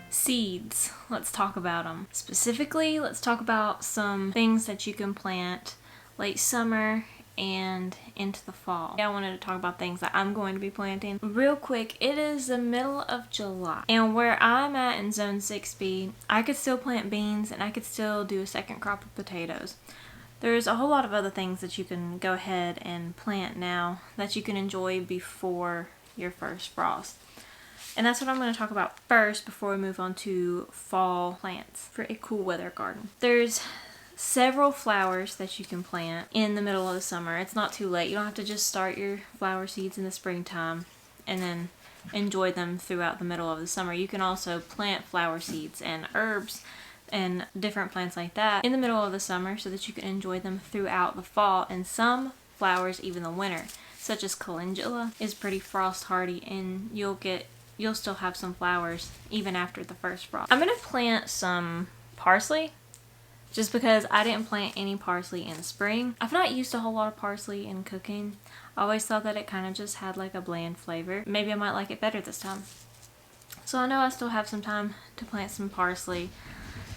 Seeds. Let's talk about them. Specifically, let's talk about some things that you can plant late summer and into the fall. I wanted to talk about things that I'm going to be planting. Real quick, it is the middle of July, and where I'm at in zone 6B, I could still plant beans and I could still do a second crop of potatoes. There's a whole lot of other things that you can go ahead and plant now that you can enjoy before your first frost. And that's what I'm going to talk about first before we move on to fall plants for a cool weather garden. There's several flowers that you can plant in the middle of the summer. It's not too late. You don't have to just start your flower seeds in the springtime and then enjoy them throughout the middle of the summer. You can also plant flower seeds and herbs and different plants like that in the middle of the summer so that you can enjoy them throughout the fall, and some flowers even the winter, such as calendula is pretty frost hardy, and you'll still have some flowers even after the first frost. I'm going to plant some parsley just because I didn't plant any parsley in the spring. I've not used a whole lot of parsley in cooking. I always thought that it kind of just had like a bland flavor. Maybe I might like it better this time. So I know I still have some time to plant some parsley,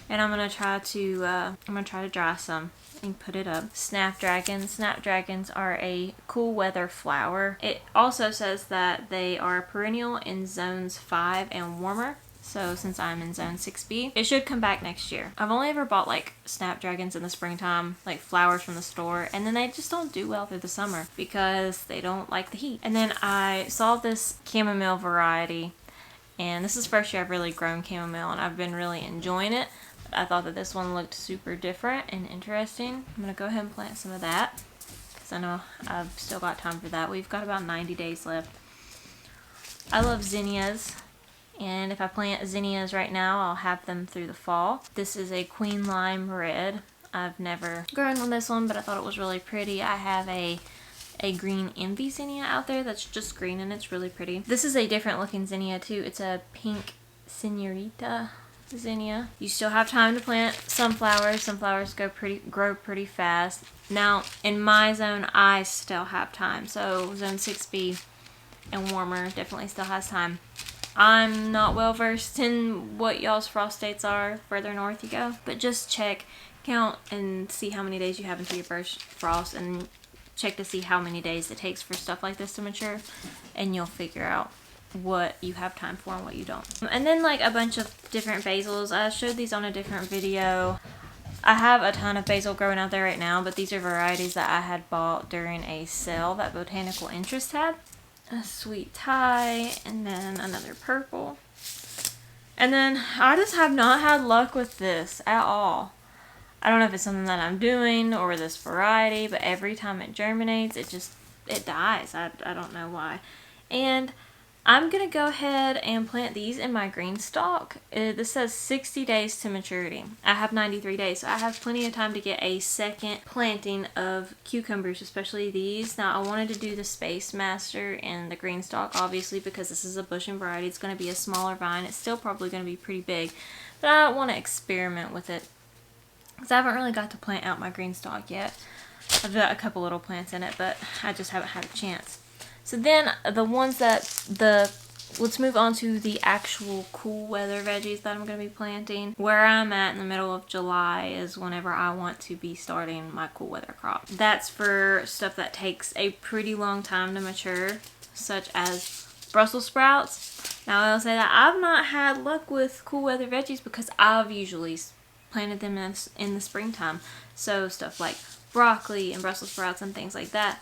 and I'm going to try to dry some and put it up. Snapdragons. Snapdragons are a cool weather flower. It also says that they are perennial in zones 5 and warmer. So since I'm in zone 6B, it should come back next year. I've only ever bought like snapdragons in the springtime, like flowers from the store, and then they just don't do well through the summer because they don't like the heat. And then I saw this chamomile variety, and this is the first year I've really grown chamomile, and I've been really enjoying it. I thought that this one looked super different and interesting. I'm going to go ahead and plant some of that because I know I've still got time for that. We've got about 90 days left. I love zinnias, and if I plant zinnias right now, I'll have them through the fall. This is a queen lime red. I've never grown on this one, but I thought it was really pretty. I have a green envy zinnia out there that's just green, and it's really pretty. This is a different looking zinnia too. It's a pink senorita zinnia. You still have time to plant sunflowers. Sunflowers grow pretty fast. Now in my zone, I still have time. So zone 6B and warmer definitely still has time. I'm not well versed in what y'all's frost dates are further north you go, but just check, count, and see how many days you have until your first frost, and check to see how many days it takes for stuff like this to mature, and you'll figure out what you have time for and what you don't. And then like a bunch of different basils. I showed these on a different video. I have a ton of basil growing out there right now, but these are varieties that I had bought during a sale that Botanical Interest had. A sweet Thai, and then another purple. And then I just have not had luck with this at all. I don't know if it's something that I'm doing or this variety, but every time it germinates, it dies. I don't know why. And I'm going to go ahead and plant these in my green stalk. This says 60 days to maturity. I have 93 days, so I have plenty of time to get a second planting of cucumbers, especially these. Now, I wanted to do the Space Master and the green stalk, obviously, because this is a bushing variety. It's going to be a smaller vine. It's still probably going to be pretty big, but I want to experiment with it because I haven't really got to plant out my green stalk yet. I've got a couple little plants in it, but I just haven't had a chance. So then let's move on to the actual cool weather veggies that I'm going to be planting. Where I'm at in the middle of July is whenever I want to be starting my cool weather crop. That's for stuff that takes a pretty long time to mature, such as Brussels sprouts. Now I'll say that I've not had luck with cool weather veggies because I've usually planted them in the springtime. So stuff like broccoli and Brussels sprouts and things like that,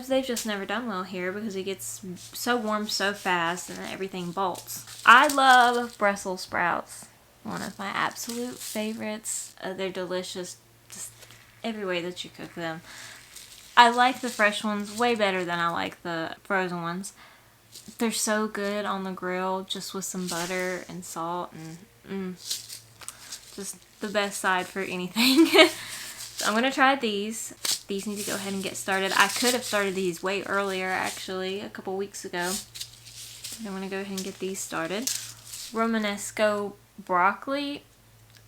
they've just never done well here because it gets so warm so fast and then everything bolts. I love Brussels sprouts. One of my absolute favorites. They're delicious just every way that you cook them. I like the fresh ones way better than I like the frozen ones. They're so good on the grill just with some butter and salt and just the best side for anything. So I'm going to try these. these need to go ahead and get started. I could have started these way earlier, actually, a couple weeks ago. I'm going to go ahead and get these started. Romanesco broccoli.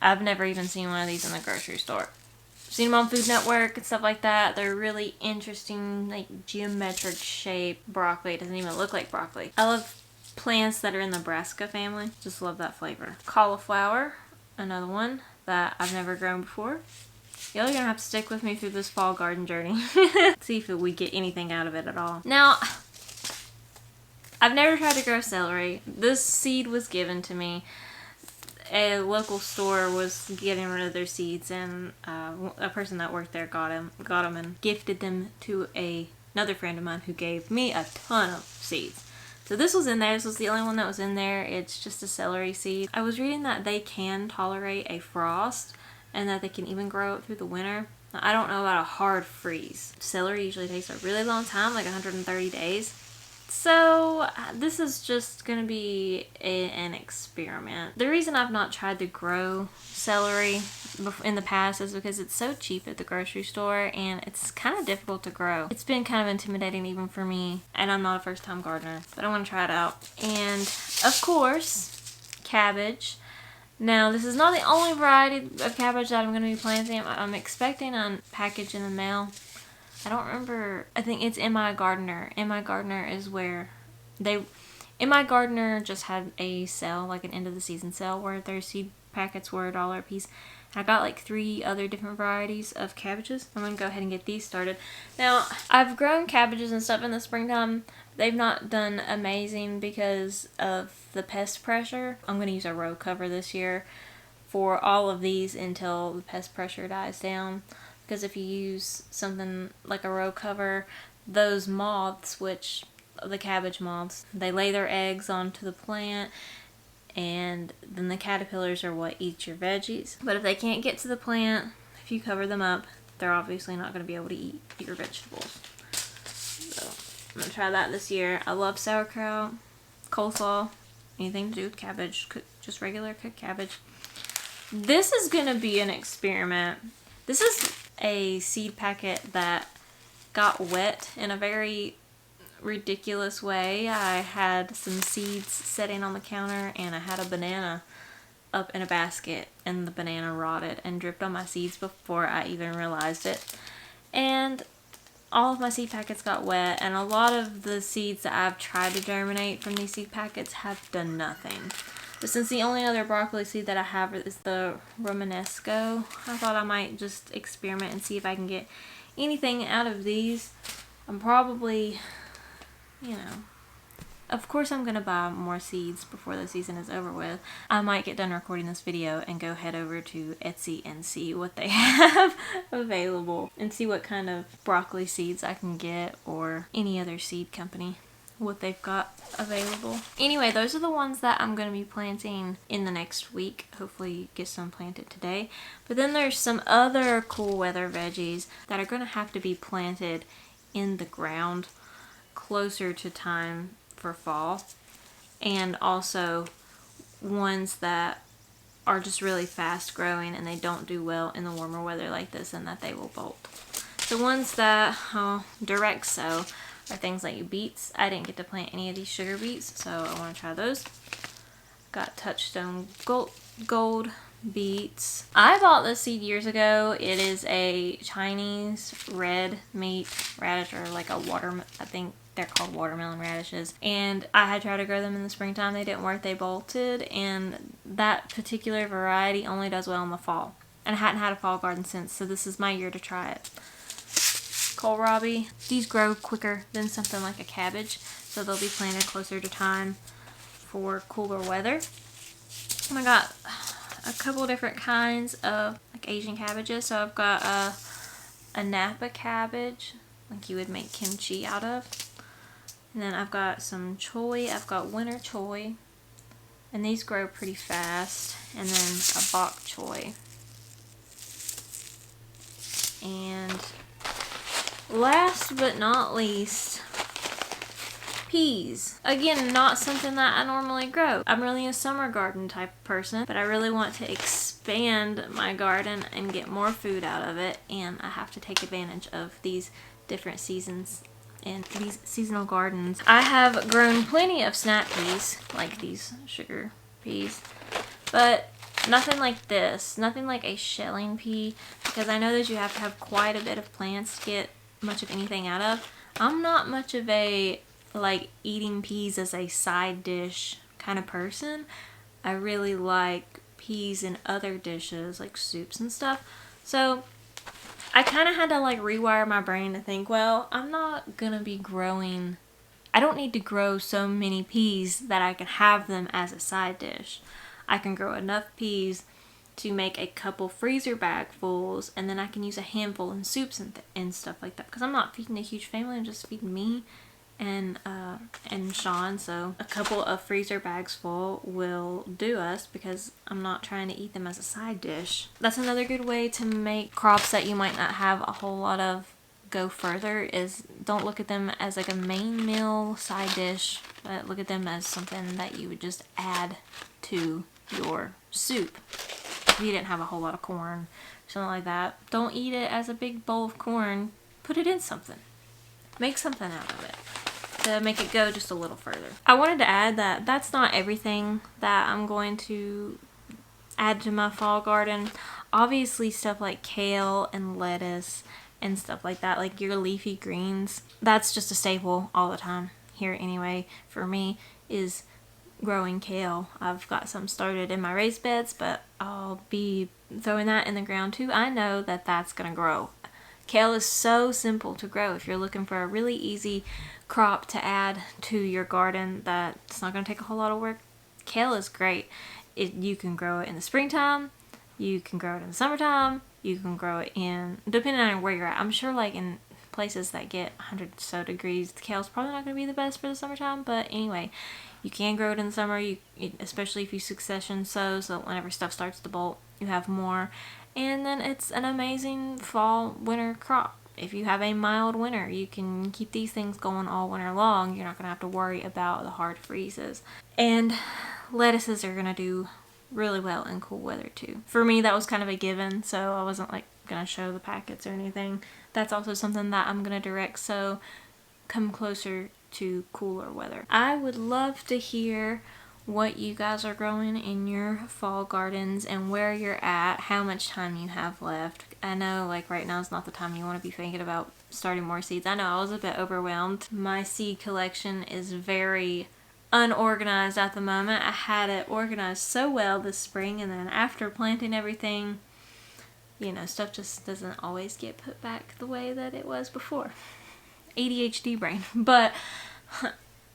I've never even seen one of these in the grocery store. I've seen them on Food Network and stuff like that. They're really interesting, like geometric shape broccoli. It doesn't even look like broccoli. I love plants that are in the brassica family. Just love that flavor. Cauliflower, another one that I've never grown before. Y'all are gonna have to stick with me through this fall garden journey. See if we get anything out of it at all. Now, I've never tried to grow celery. This seed was given to me. A local store was getting rid of their seeds, and a person that worked there got them and gifted them to another friend of mine who gave me a ton of seeds. So this was in there. This was the only one that was in there. It's just a celery seed. I was reading that they can tolerate a frost and that they can even grow it through the winter. Now, I don't know about a hard freeze. Celery usually takes a really long time, like 130 days. So this is just going to be an experiment. The reason I've not tried to grow celery in the past is because it's so cheap at the grocery store and it's kind of difficult to grow. It's been kind of intimidating even for me, and I'm not a first-time gardener, but I want to try it out. And of course, cabbage. Now, this is not the only variety of cabbage that I'm going to be planting. I'm expecting a package in the mail. I don't remember. I think it's M.I. Gardener. M.I. Gardener is where M.I. Gardener just had a sale, like an end of the season sale, where their seed packets were $1 a piece. And I got like 3 other different varieties of cabbages. I'm going to go ahead and get these started. Now, I've grown cabbages and stuff in the springtime. They've not done amazing because of the pest pressure. I'm going to use a row cover this year for all of these until the pest pressure dies down. Because if you use something like a row cover, those moths, which the cabbage moths, they lay their eggs onto the plant, and then the caterpillars are what eat your veggies. But if they can't get to the plant, if you cover them up, they're obviously not going to be able to eat your vegetables. So I'm going to try that this year. I love sauerkraut, coleslaw, anything to do with cabbage, just regular cooked cabbage. This is going to be an experiment. This is a seed packet that got wet in a very ridiculous way. I had some seeds sitting on the counter and I had a banana up in a basket and the banana rotted and dripped on my seeds before I even realized it. And all of my seed packets got wet, and a lot of the seeds that I've tried to germinate from these seed packets have done nothing. But since the only other broccoli seed that I have is the Romanesco, I thought I might just experiment and see if I can get anything out of these. I'm probably, of course I'm going to buy more seeds before the season is over with. I might get done recording this video and go head over to Etsy and see what they have available and see what kind of broccoli seeds I can get, or any other seed company, what they've got available. Anyway, those are the ones that I'm going to be planting in the next week. Hopefully get some planted today. But then there's some other cool weather veggies that are going to have to be planted in the ground closer to time for fall, and also ones that are just really fast growing and they don't do well in the warmer weather like this, and that they will bolt. The ones that direct sow are things like beets. I didn't get to plant any of these sugar beets, so I want to try those. Got Touchstone Gold beets. I bought this seed years ago. It is a Chinese red meat radish, or like a I think they're called watermelon radishes. And I had tried to grow them in the springtime. They didn't work. They bolted. And that particular variety only does well in the fall. And I hadn't had a fall garden since, so this is my year to try it. Kohlrabi. These grow quicker than something like a cabbage, so they'll be planted closer to time for cooler weather. And I got a couple different kinds of like Asian cabbages. So I've got a Napa cabbage, like you would make kimchi out of. And then I've got some choy. I've got winter choy, and these grow pretty fast. And then a bok choy. And last but not least, peas. Again, not something that I normally grow. I'm really a summer garden type of person, but I really want to experiment expand my garden and get more food out of it, and I have to take advantage of these different seasons and these seasonal gardens. I have grown plenty of snap peas, like these sugar peas, but nothing like this, nothing like a shelling pea, because I know that you have to have quite a bit of plants to get much of anything out of. I'm not much of a like eating peas as a side dish kind of person. I really like peas in other dishes like soups and stuff. So I kind of had to like rewire my brain to think, well, I'm not gonna be growing, I don't need to grow so many peas that I can have them as a side dish. I can grow enough peas to make a couple freezer bagfuls, and then I can use a handful in soups and stuff like that, because I'm not feeding a huge family, I'm just feeding me and Sean, so a couple of freezer bags full will do us, because I'm not trying to eat them as a side dish. That's another good way to make crops that you might not have a whole lot of go further, is don't look at them as like a main meal side dish, but look at them as something that you would just add to your soup. If you didn't have a whole lot of corn, something like that, don't eat it as a big bowl of corn. Put it in something. Make something out of it to make it go just a little further. I wanted to add that that's not everything that I'm going to add to my fall garden. Obviously stuff like kale and lettuce and stuff like that, like your leafy greens, that's just a staple all the time here anyway for me, is growing kale. I've got some started in my raised beds, but I'll be throwing that in the ground too. I know that that's gonna grow. Kale is so simple to grow. If you're looking for a really easy crop to add to your garden that's not gonna take a whole lot of work, kale is great. You can grow it in the springtime, you can grow it in the summertime, you can grow it in, depending on where you're at. I'm sure like in places that get 100 or so degrees, the kale's probably not going to be the best for the summertime, but anyway, you can grow it in the summer, especially if you succession sow, so whenever stuff starts to bolt, you have more. And then it's an amazing fall winter crop. If you have a mild winter, you can keep these things going all winter long. You're not going to have to worry about the hard freezes. And lettuces are going to do really well in cool weather too. For me, that was kind of a given, so I wasn't like going to show the packets or anything. That's also something that I'm going to direct, so come closer to cooler weather. I would love to hear what you guys are growing in your fall gardens and where you're at, how much time you have left. I know like right now is not the time you want to be thinking about starting more seeds. I know I was a bit overwhelmed. My seed collection is very unorganized at the moment. I had it organized so well this spring, and then after planting everything, you know, stuff just doesn't always get put back the way that it was before. ADHD brain. But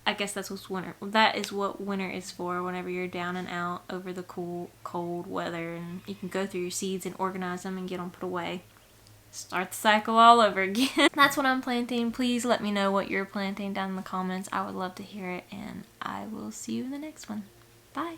I guess that's what's winter. That is what winter is for, whenever you're down and out over the cold weather, and you can go through your seeds and organize them and get them put away. Start the cycle all over again. That's what I'm planting. Please let me know what you're planting down in the comments. I would love to hear it, and I will see you in the next one. Bye.